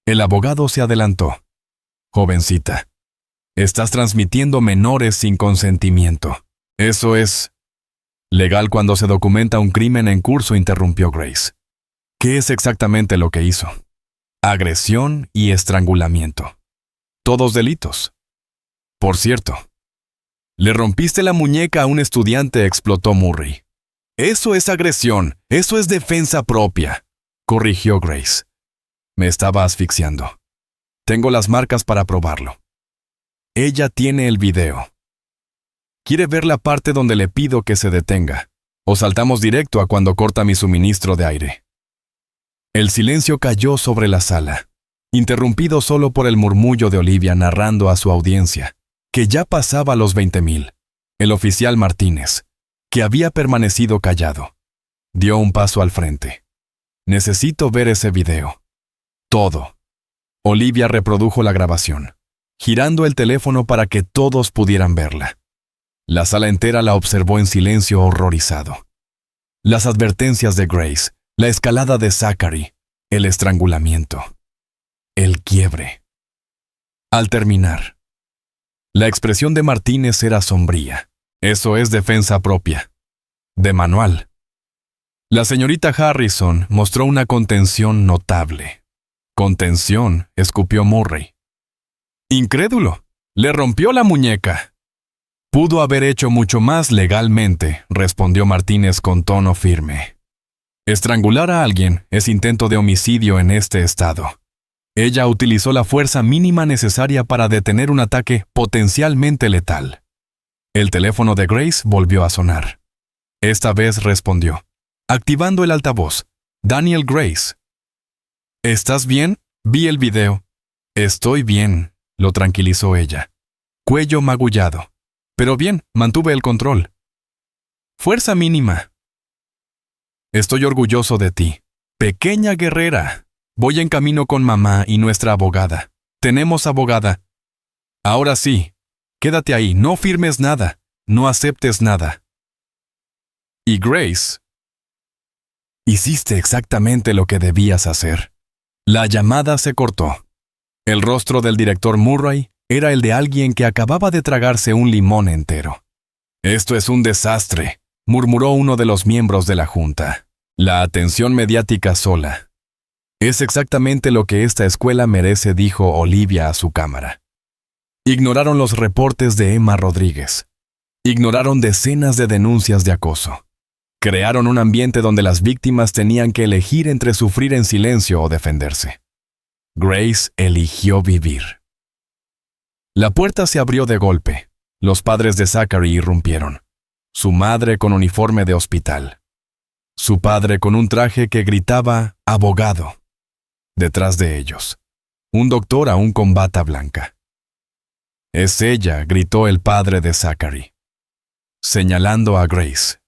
El abogado se adelantó. «Jovencita, estás transmitiendo menores sin consentimiento. Eso es legal cuando se documenta un crimen en curso», interrumpió Grace. «¿Qué es exactamente lo que hizo?» «Agresión y estrangulamiento. Todos delitos. Por cierto, le rompiste la muñeca a un estudiante», explotó Murray. «Eso es agresión, eso es defensa propia», corrigió Grace. «Me estaba asfixiando. Tengo las marcas para probarlo. Ella tiene el video. ¿Quiere ver la parte donde le pido que se detenga? O saltamos directo a cuando corta mi suministro de aire». El silencio cayó sobre la sala, interrumpido solo por el murmullo de Olivia narrando a su audiencia, que ya pasaba los 20,000. El oficial Martínez, que había permanecido callado, dio un paso al frente. «Necesito ver ese video. Todo». Olivia reprodujo la grabación, girando el teléfono para que todos pudieran verla. La sala entera la observó en silencio horrorizado. Las advertencias de Grace, la escalada de Zachary, el estrangulamiento, el quiebre. Al terminar, la expresión de Martínez era sombría. Eso es defensa propia. De manual. La señorita Harrison mostró una contención notable. «Contención», escupió Murray. «Incrédulo. Le rompió la muñeca». «Pudo haber hecho mucho más legalmente», respondió Martínez con tono firme. «Estrangular a alguien es intento de homicidio en este estado. Ella utilizó la fuerza mínima necesaria para detener un ataque potencialmente letal». El teléfono de Grace volvió a sonar. Esta vez respondió, activando el altavoz. «Daniel Grace». «¿Estás bien? Vi el video». «Estoy bien», lo tranquilizó ella. Cuello magullado. «Pero bien, mantuve el control». «Fuerza mínima». «Estoy orgulloso de ti. Pequeña guerrera. Voy en camino con mamá y nuestra abogada. Tenemos abogada». «Ahora sí. Quédate ahí, no firmes nada. No aceptes nada». «Y Grace, hiciste exactamente lo que debías hacer». La llamada se cortó. El rostro del director Murray era el de alguien que acababa de tragarse un limón entero. «Esto es un desastre», murmuró uno de los miembros de la junta. «La atención mediática sola. Es exactamente lo que esta escuela merece», dijo Olivia a su cámara. Ignoraron los reportes de Emma Rodríguez. Ignoraron decenas de denuncias de acoso. Crearon un ambiente donde las víctimas tenían que elegir entre sufrir en silencio o defenderse. Grace eligió vivir. La puerta se abrió de golpe. Los padres de Zachary irrumpieron. Su madre con uniforme de hospital. Su padre con un traje que gritaba «abogado». Detrás de ellos, un doctor aún con bata blanca. «Es ella», gritó el padre de Zachary, señalando a Grace.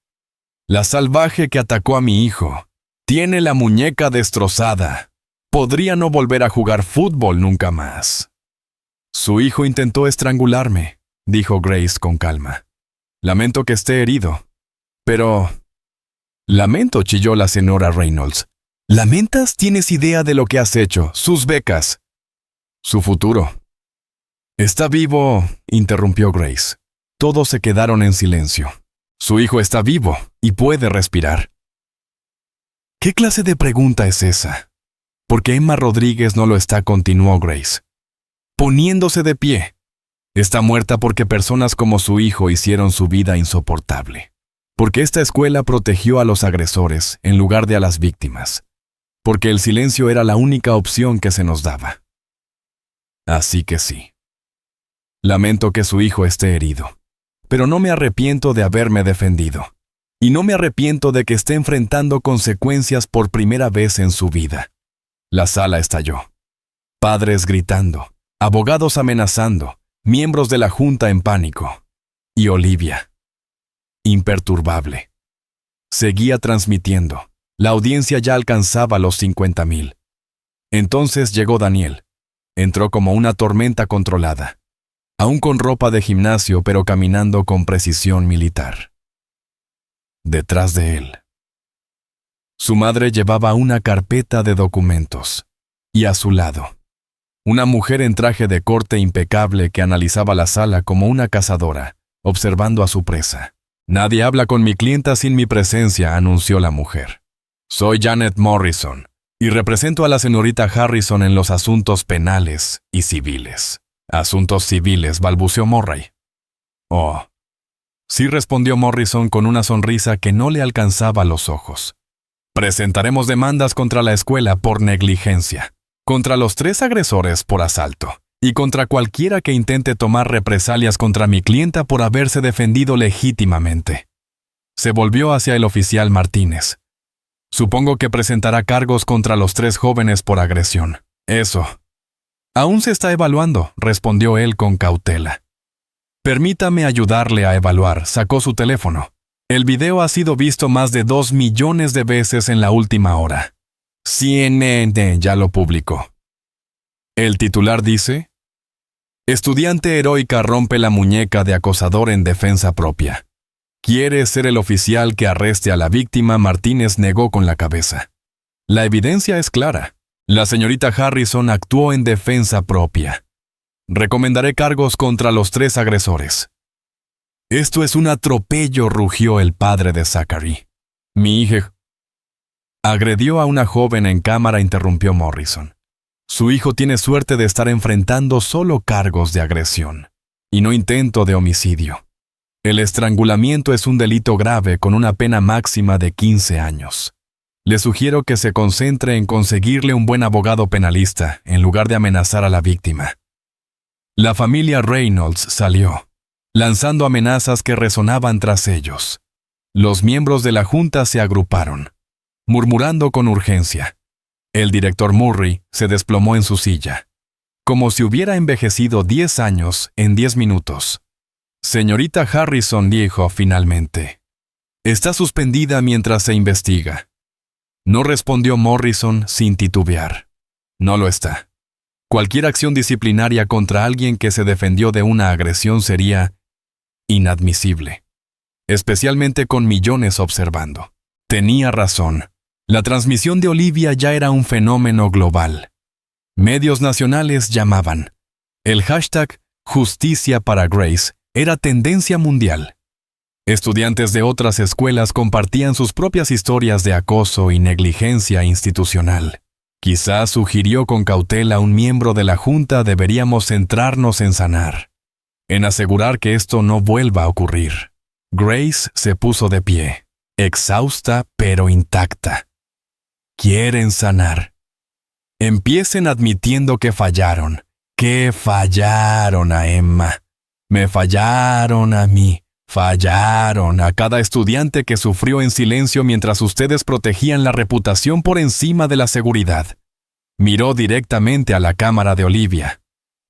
«La salvaje que atacó a mi hijo. Tiene la muñeca destrozada. Podría no volver a jugar fútbol nunca más». «Su hijo intentó estrangularme», dijo Grace con calma. «Lamento que esté herido. Pero...» «Lamento», chilló la señora Reynolds. «¿Lamentas? ¿Tienes idea de lo que has hecho? Sus becas. Su futuro». «Está vivo», interrumpió Grace. Todos se quedaron en silencio. «Su hijo está vivo y puede respirar». «¿Qué clase de pregunta es esa?» «Porque Emma Rodríguez no lo está», continuó Grace, poniéndose de pie. «Está muerta porque personas como su hijo hicieron su vida insoportable. Porque esta escuela protegió a los agresores en lugar de a las víctimas. Porque el silencio era la única opción que se nos daba. Así que sí. Lamento que su hijo esté herido, pero no me arrepiento de haberme defendido. Y no me arrepiento de que esté enfrentando consecuencias por primera vez en su vida». La sala estalló. Padres gritando, abogados amenazando, miembros de la junta en pánico. Y Olivia, imperturbable, seguía transmitiendo. La audiencia ya alcanzaba los 50,000. Entonces llegó Daniel. Entró como una tormenta controlada, aún con ropa de gimnasio, pero caminando con precisión militar. Detrás de él, su madre llevaba una carpeta de documentos, y a su lado, una mujer en traje de corte impecable que analizaba la sala como una cazadora, observando a su presa. «Nadie habla con mi clienta sin mi presencia», anunció la mujer. «Soy Janet Morrison, y represento a la señorita Harrison en los asuntos penales y civiles». «Asuntos civiles», balbuceó Murray. «Oh». Sí, respondió Morrison con una sonrisa que no le alcanzaba los ojos. «Presentaremos demandas contra la escuela por negligencia, contra los 3 agresores por asalto, y contra cualquiera que intente tomar represalias contra mi clienta por haberse defendido legítimamente». Se volvió hacia el oficial Martínez. «Supongo que presentará cargos contra los 3 jóvenes por agresión». «Eso». «Aún se está evaluando», respondió él con cautela. «Permítame ayudarle a evaluar», sacó su teléfono. «El video ha sido visto más de 2 millones de veces en la última hora. CNN ya lo publicó». El titular dice: «Estudiante heroica rompe la muñeca de acosador en defensa propia. Quiere ser el oficial que arreste a la víctima». Martínez negó con la cabeza. «La evidencia es clara. La señorita Harrison actuó en defensa propia. Recomendaré cargos contra los 3 agresores». «Esto es un atropello», rugió el padre de Zachary. «Mi hija agredió a una joven en cámara», interrumpió Morrison. «Su hijo tiene suerte de estar enfrentando solo cargos de agresión, y no intento de homicidio. El estrangulamiento es un delito grave con una pena máxima de 15 años. Le sugiero que se concentre en conseguirle un buen abogado penalista en lugar de amenazar a la víctima». La familia Reynolds salió, lanzando amenazas que resonaban tras ellos. Los miembros de la junta se agruparon, murmurando con urgencia. El director Murray se desplomó en su silla, como si hubiera envejecido 10 años en 10 minutos. «Señorita Harrison», dijo finalmente, «está suspendida mientras se investiga». No respondió Morrison sin titubear. «No lo está. Cualquier acción disciplinaria contra alguien que se defendió de una agresión sería inadmisible, especialmente con millones observando». Tenía razón. La transmisión de Olivia ya era un fenómeno global. Medios nacionales llamaban. El hashtag Justicia para Grace era tendencia mundial. Estudiantes de otras escuelas compartían sus propias historias de acoso y negligencia institucional. Quizás, sugirió con cautela un miembro de la junta, deberíamos centrarnos en sanar, en asegurar que esto no vuelva a ocurrir. Grace se puso de pie, exhausta pero intacta. Quieren sanar. Empiecen admitiendo que fallaron a Emma. Me fallaron a mí. Fallaron a cada estudiante que sufrió en silencio mientras ustedes protegían la reputación por encima de la seguridad. Miró directamente a la cámara de Olivia,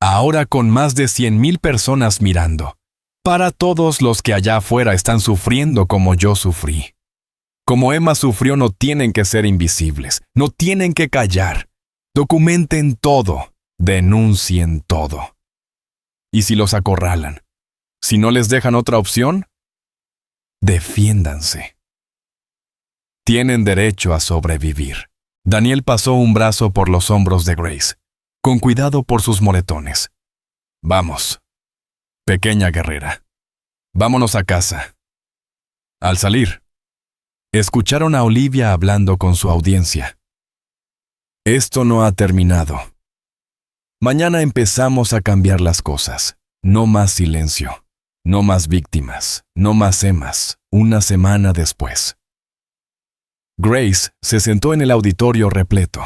ahora con más de 100,000 personas mirando. Para todos los que allá afuera están sufriendo como yo sufrí. Como Emma sufrió, no tienen que ser invisibles, no tienen que callar. Documenten todo, denuncien todo. ¿Y si los acorralan? ¿Si no les dejan otra opción? Defiéndanse. Tienen derecho a sobrevivir. Daniel pasó un brazo por los hombros de Grace, con cuidado por sus moretones. Vamos, pequeña guerrera. Vámonos a casa. Al salir, escucharon a Olivia hablando con su audiencia. Esto no ha terminado. Mañana empezamos a cambiar las cosas. No más silencio. No más víctimas. No más Emmas. Una semana después. Grace se sentó en el auditorio repleto,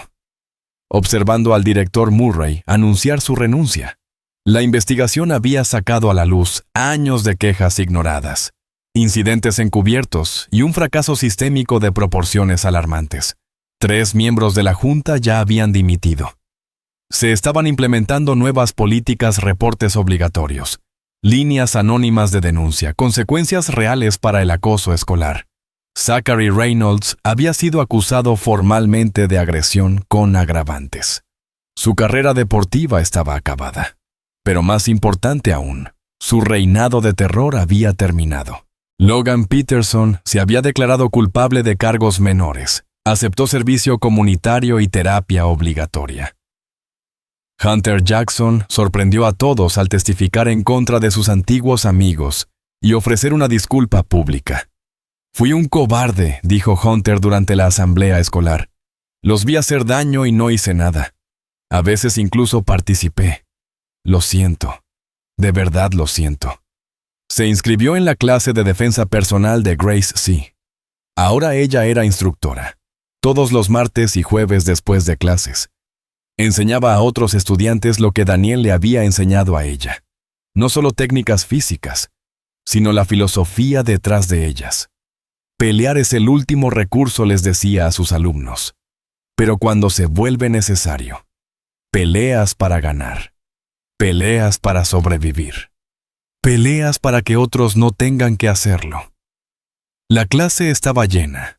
observando al director Murray anunciar su renuncia. La investigación había sacado a la luz años de quejas ignoradas, incidentes encubiertos y un fracaso sistémico de proporciones alarmantes. 3 miembros de la Junta ya habían dimitido. Se estaban implementando nuevas políticas, reportes obligatorios, líneas anónimas de denuncia, consecuencias reales para el acoso escolar. Zachary Reynolds había sido acusado formalmente de agresión con agravantes. Su carrera deportiva estaba acabada. Pero más importante aún, su reinado de terror había terminado. Logan Peterson se había declarado culpable de cargos menores. Aceptó servicio comunitario y terapia obligatoria. Hunter Jackson sorprendió a todos al testificar en contra de sus antiguos amigos y ofrecer una disculpa pública. Fui un cobarde, dijo Hunter durante la asamblea escolar. Los vi hacer daño y no hice nada. A veces incluso participé. Lo siento. De verdad lo siento. Se inscribió en la clase de defensa personal de Grace C. Ahora ella era instructora. Todos los martes y jueves después de clases. Enseñaba a otros estudiantes lo que Daniel le había enseñado a ella. No solo técnicas físicas, sino la filosofía detrás de ellas. Pelear es el último recurso, les decía a sus alumnos. Pero cuando se vuelve necesario, peleas para ganar. Peleas para sobrevivir. Peleas para que otros no tengan que hacerlo. La clase estaba llena.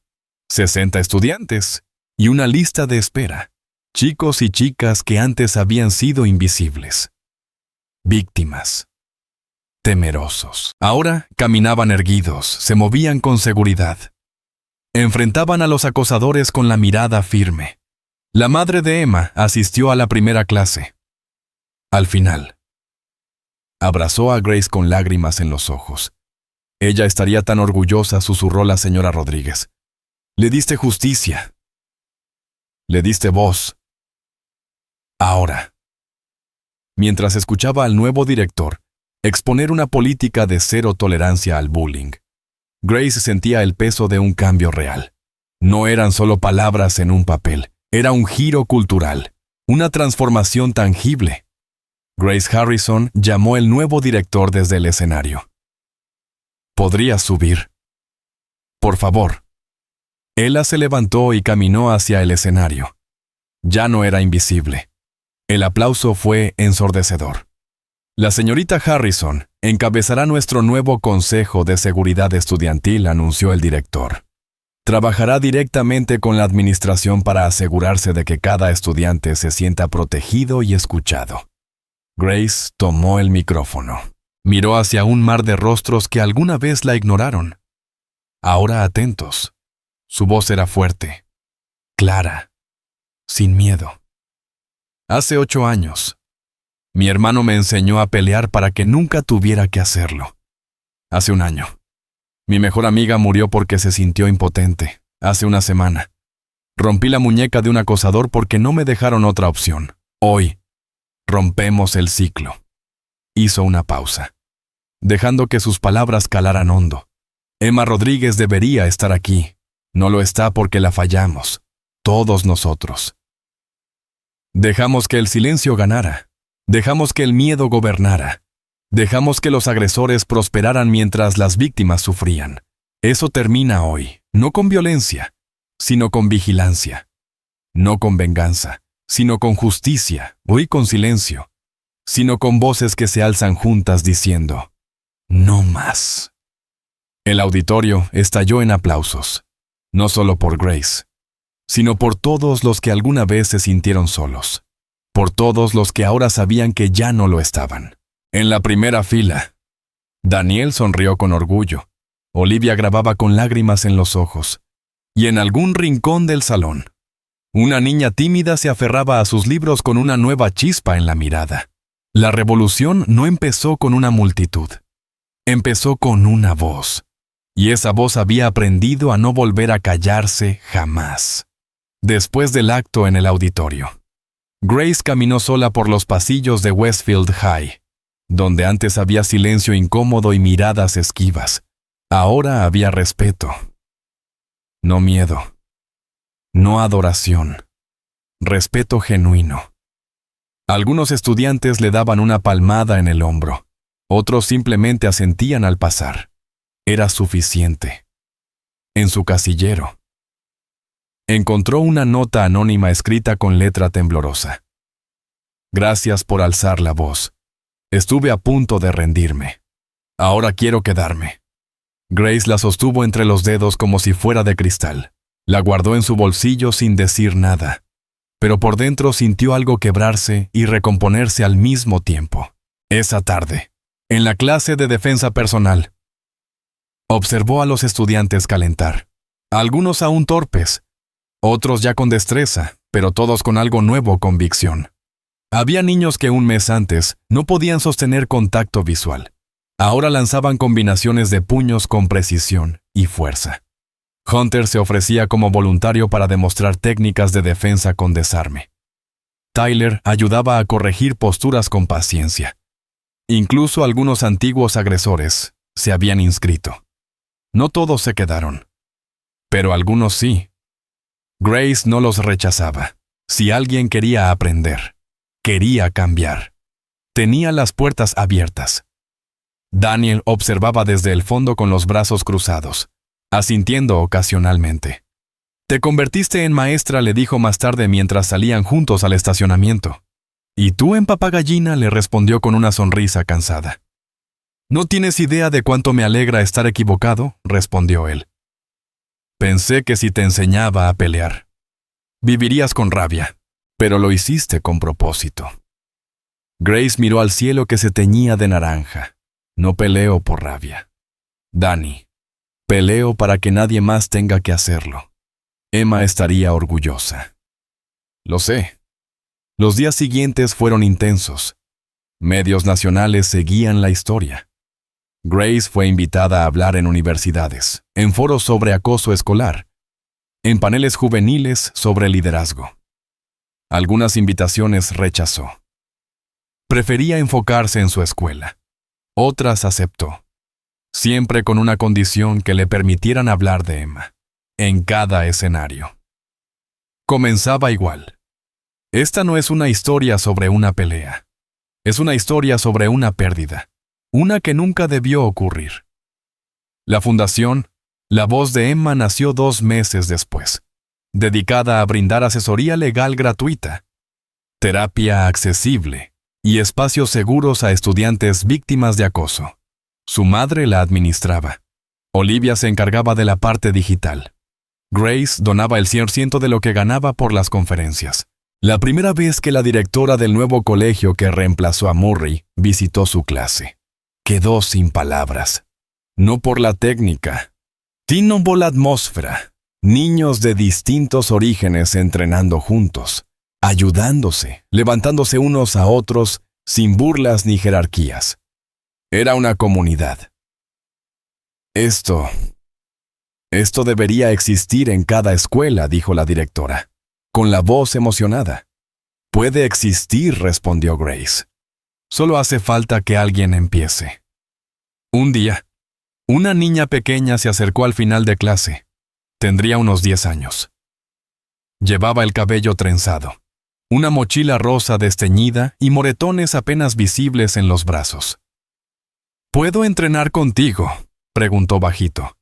60 estudiantes y una lista de espera. Chicos y chicas que antes habían sido invisibles. Víctimas. Temerosos. Ahora caminaban erguidos, se movían con seguridad. Enfrentaban a los acosadores con la mirada firme. La madre de Emma asistió a la primera clase. Al final, abrazó a Grace con lágrimas en los ojos. Ella estaría tan orgullosa, susurró la señora Rodríguez. Le diste justicia. Le diste voz. Ahora. Mientras escuchaba al nuevo director exponer una política de cero tolerancia al bullying, Grace sentía el peso de un cambio real. No eran solo palabras en un papel, era un giro cultural, una transformación tangible. Grace Harrison llamó el nuevo director desde el escenario. ¿Podrías subir? Por favor. Ella se levantó y caminó hacia el escenario. Ya no era invisible. El aplauso fue ensordecedor. La señorita Harrison encabezará nuestro nuevo Consejo de Seguridad Estudiantil, anunció el director. Trabajará directamente con la administración para asegurarse de que cada estudiante se sienta protegido y escuchado. Grace tomó el micrófono. Miró hacia un mar de rostros que alguna vez la ignoraron. Ahora atentos. Su voz era fuerte, clara, sin miedo. Hace 8 años, mi hermano me enseñó a pelear para que nunca tuviera que hacerlo. Hace 1 año, mi mejor amiga murió porque se sintió impotente. Hace 1 semana, rompí la muñeca de un acosador porque no me dejaron otra opción. Hoy, rompemos el ciclo. Hizo una pausa, dejando que sus palabras calaran hondo. Emma Rodríguez debería estar aquí. No lo está porque la fallamos, todos nosotros. Dejamos que el silencio ganara. Dejamos que el miedo gobernara. Dejamos que los agresores prosperaran mientras las víctimas sufrían. Eso termina hoy, no con violencia, sino con vigilancia. No con venganza, sino con justicia, y con silencio, sino con voces que se alzan juntas diciendo, no más. El auditorio estalló en aplausos, no solo por Grace, sino por todos los que alguna vez se sintieron solos, por todos los que ahora sabían que ya no lo estaban. En la primera fila, Daniel sonrió con orgullo, Olivia grababa con lágrimas en los ojos, y en algún rincón del salón, una niña tímida se aferraba a sus libros con una nueva chispa en la mirada. La revolución no empezó con una multitud, empezó con una voz, y esa voz había aprendido a no volver a callarse jamás. Después del acto en el auditorio, Grace caminó sola por los pasillos de Westfield High, donde antes había silencio incómodo y miradas esquivas. Ahora había respeto. No miedo. No adoración. Respeto genuino. Algunos estudiantes le daban una palmada en el hombro. Otros simplemente asentían al pasar. Era suficiente. En su casillero, encontró una nota anónima escrita con letra temblorosa. Gracias por alzar la voz. Estuve a punto de rendirme. Ahora quiero quedarme. Grace la sostuvo entre los dedos como si fuera de cristal. La guardó en su bolsillo sin decir nada, pero por dentro sintió algo quebrarse y recomponerse al mismo tiempo. Esa tarde, en la clase de defensa personal, observó a los estudiantes calentar. Algunos aún torpes, otros ya con destreza, pero todos con algo nuevo: convicción. Había niños que un mes antes no podían sostener contacto visual. Ahora lanzaban combinaciones de puños con precisión y fuerza. Hunter se ofrecía como voluntario para demostrar técnicas de defensa con desarme. Tyler ayudaba a corregir posturas con paciencia. Incluso algunos antiguos agresores se habían inscrito. No todos se quedaron, pero algunos sí. Grace no los rechazaba. Si alguien quería aprender, quería cambiar, tenía las puertas abiertas. Daniel observaba desde el fondo con los brazos cruzados, asintiendo ocasionalmente. «Te convertiste en maestra», le dijo más tarde mientras salían juntos al estacionamiento. «¿Y tú en papagallina?», le respondió con una sonrisa cansada. «No tienes idea de cuánto me alegra estar equivocado», respondió él. «Pensé que si te enseñaba a pelear, vivirías con rabia, pero lo hiciste con propósito». Grace miró al cielo que se teñía de naranja. «No peleo por rabia, Dani. Peleo para que nadie más tenga que hacerlo. Emma estaría orgullosa». Lo sé. Los días siguientes fueron intensos. Medios nacionales seguían la historia. Grace fue invitada a hablar en universidades, en foros sobre acoso escolar, en paneles juveniles sobre liderazgo. Algunas invitaciones rechazó. Prefería enfocarse en su escuela. Otras aceptó, siempre con una condición: que le permitieran hablar de Emma, en cada escenario. Comenzaba igual. Esta no es una historia sobre una pelea. Es una historia sobre una pérdida, una que nunca debió ocurrir. La fundación, La Voz de Emma, nació 2 meses después, dedicada a brindar asesoría legal gratuita, terapia accesible y espacios seguros a estudiantes víctimas de acoso. Su madre la administraba. Olivia se encargaba de la parte digital. Grace donaba el 100% de lo que ganaba por las conferencias. La primera vez que la directora del nuevo colegio que reemplazó a Murray visitó su clase, quedó sin palabras. No por la técnica, sino por la atmósfera. Niños de distintos orígenes entrenando juntos, ayudándose, levantándose unos a otros, sin burlas ni jerarquías. Era una comunidad. Esto debería existir en cada escuela», dijo la directora, con la voz emocionada. «Puede existir», respondió Grace. «Solo hace falta que alguien empiece». Un día, una niña pequeña se acercó al final de clase. Tendría unos 10 años. Llevaba el cabello trenzado, una mochila rosa desteñida y moretones apenas visibles en los brazos. «¿Puedo entrenar contigo?», preguntó bajito.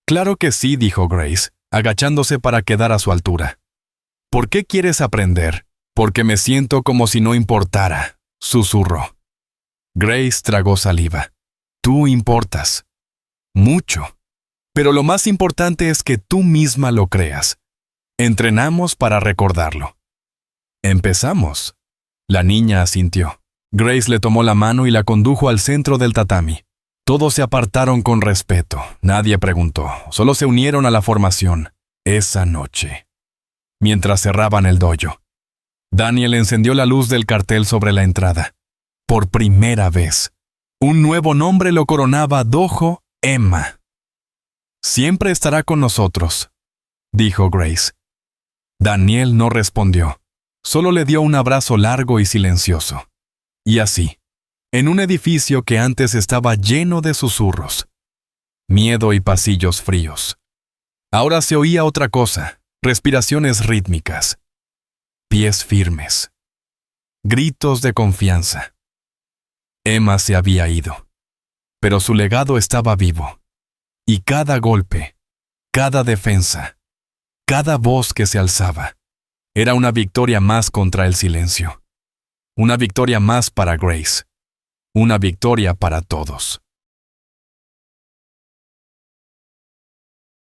«Claro que sí», dijo Grace, agachándose para quedar a su altura. «¿Por qué quieres aprender? Porque me siento como si no importara, susurró. Grace tragó saliva. Tú importas. Mucho. Pero lo más importante es que tú misma lo creas. Entrenamos para recordarlo. Empezamos. La niña asintió. Grace le tomó la mano y la condujo al centro del tatami. Todos se apartaron con respeto. Nadie preguntó. Solo se unieron a la formación. Esa noche. Mientras cerraban el dojo, Daniel encendió la luz del cartel sobre la entrada. Por primera vez, un nuevo nombre lo coronaba: Dojo Emma. Siempre estará con nosotros, dijo Grace. Daniel no respondió. Solo le dio un abrazo largo y silencioso. Y así, en un edificio que antes estaba lleno de susurros, miedo y pasillos fríos, ahora se oía otra cosa: respiraciones rítmicas, pies firmes, gritos de confianza. Emma se había ido, pero su legado estaba vivo, y cada golpe, cada defensa, cada voz que se alzaba, era una victoria más contra el silencio, una victoria más para Grace, una victoria para todos.